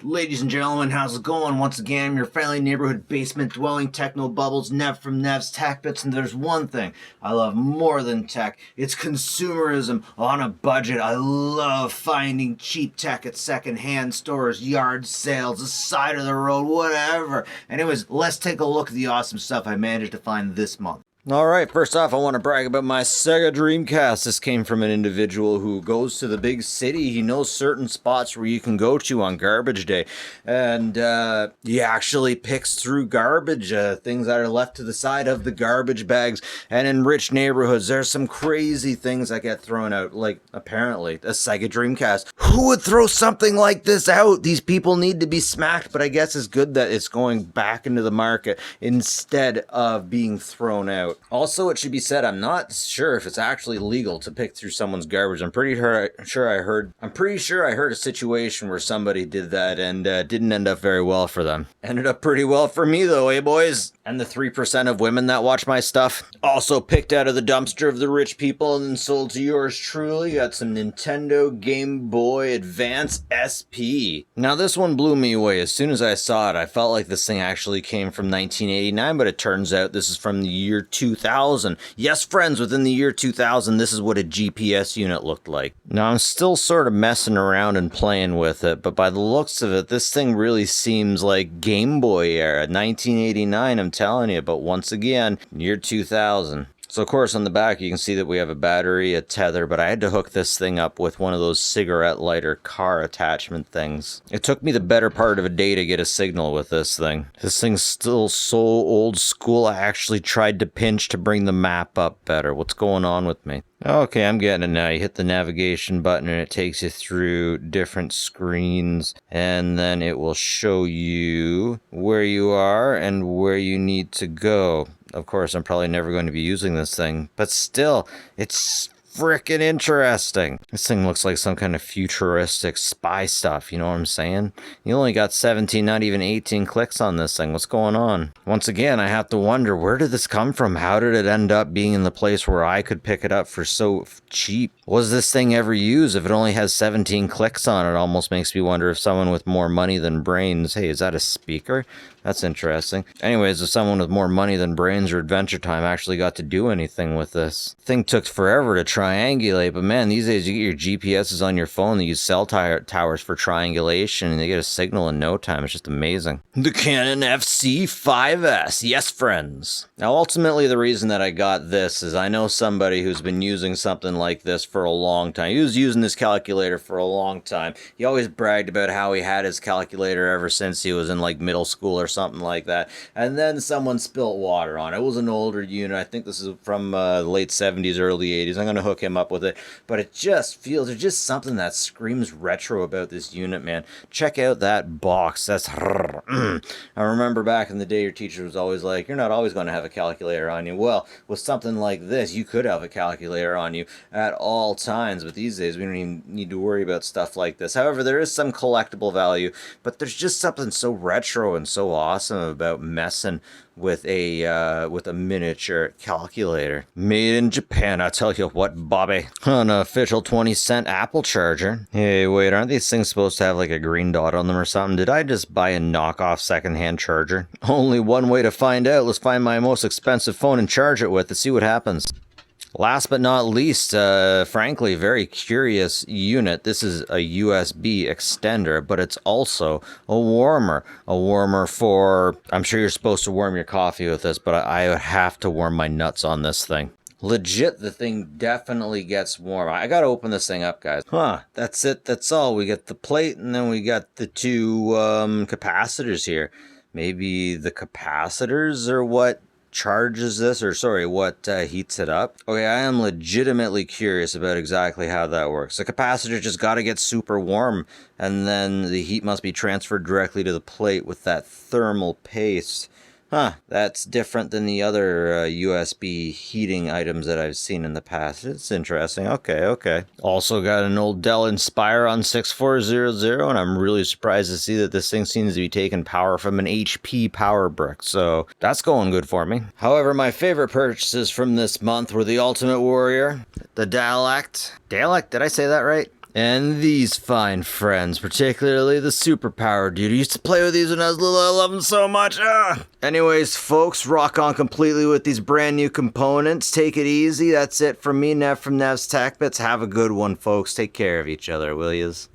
Ladies and gentlemen, how's it going? Once again, I'm your friendly neighborhood basement dwelling techno bubbles, Nev from Nev's Tech Bits, and there's one thing I love more than tech. It's consumerism on a budget. I love finding cheap tech at secondhand stores, yard sales, the side of the road, whatever. Anyways, let's take a look at the awesome stuff I managed to find this month. Alright, first off, I want to brag about my Sega Dreamcast. This came from an individual who goes to the big city. He knows certain spots where you can go to on garbage day. And he actually picks through garbage, things that are left to the side of the garbage bags. And in rich neighborhoods, there's some crazy things that get thrown out. Like, apparently, a Sega Dreamcast. Who would throw something like this out? These people need to be smacked, but I guess it's good that it's going back into the market instead of being thrown out. Also, it should be said, I'm not sure if it's actually legal to pick through someone's garbage. I'm pretty sure I heard a situation where somebody did that and didn't end up very well for them. Ended up pretty well for me though, eh boys? And the 3% of women that watch my stuff also picked out of the dumpster of the rich people and then sold to yours truly. Got some Nintendo Game Boy Advance SP. Now this one blew me away. As soon as I saw it, I felt like this thing actually came from 1989, but it turns out this is from the year 2000. Yes, friends, within the year 2000, this is what a GPS unit looked like. Now, I'm still sort of messing around and playing with it, but by the looks of it, this thing really seems like Game Boy era, 1989, I'm telling you, but once again, year 2000. So of course on the back you can see that we have a battery, a tether, but I had to hook this thing up with one of those cigarette lighter car attachment things. It took me the better part of a day to get a signal with this thing. This thing's still so old school, I actually tried to pinch to bring the map up better. What's going on with me? Okay, I'm getting it now. You hit the navigation button and it takes you through different screens and then it will show you where you are and where you need to go. Of course, I'm probably never going to be using this thing, but still, it's frickin' interesting. This thing looks like some kind of futuristic spy stuff, you know what I'm saying? You only got 17, not even 18 clicks on this thing. What's going on? Once again, I have to wonder, where did this come from? How did it end up being in the place where I could pick it up for so cheap? Was this thing ever used? If it only has 17 clicks on it, almost makes me wonder if someone with more money than brains... Hey, is that a speaker? That's interesting. Anyways, if someone with more money than brains or Adventure Time actually got to do anything with this. Thing took forever to triangulate, but man, these days you get your GPSs on your phone. They use cell towers for triangulation, and they get a signal in no time. It's just amazing. The Canon FC-5S. Yes, friends. Now, ultimately, the reason that I got this is I know somebody who's been using something like this for a long time. He was using this calculator for a long time. He always bragged about how he had his calculator ever since he was in like middle school or something like that, and then someone spilt water on it. It was an older unit. I think this is from the late 70s, early 80s. I'm going to hook him up with it, but it just feels, there's just something that screams retro about this unit, man. Check out that box. That's I remember back in the day, your teacher was always like, you're not always going to have a calculator on you. Well, with something like this, you could have a calculator on you at all times, but these days we don't even need to worry about stuff like this. However, there is some collectible value, but there's just something so retro and so awesome about messing with a miniature calculator. Made in Japan, I tell you what, Bobby. An official 20-cent Apple charger. Hey, wait, aren't these things supposed to have like a green dot on them or something? Did I just buy a knockoff secondhand charger? Only one way to find out. Let's find my most expensive phone and charge it with and see what happens. Last but not least, frankly, very curious unit. This is a USB extender, but it's also a warmer. A warmer for, I'm sure you're supposed to warm your coffee with this, but I would have to warm my nuts on this thing. Legit, the thing definitely gets warm. I gotta open this thing up, guys. That's it, that's all. We got the plate, and then we got the two capacitors here. Maybe the capacitors are what charges this, or sorry, what heats it up. Okay, I am legitimately curious about exactly how that works. The capacitor just got to get super warm, and then the heat must be transferred directly to the plate with that thermal paste. That's different than the other USB heating items that I've seen in the past. It's interesting. Okay. Also got an old Dell Inspire on 6400, and I'm really surprised to see that this thing seems to be taking power from an HP power brick, so that's going good for me. However, my favorite purchases from this month were the Ultimate Warrior, the Dialect. Did I say that right? And these fine friends, particularly the superpower dude. I used to play with these when I was little. I love them so much. Anyways, folks, rock on completely with these brand new components. Take it easy. That's it from me, Nev from Nev's Tech Bits. Have a good one, folks. Take care of each other, will yas?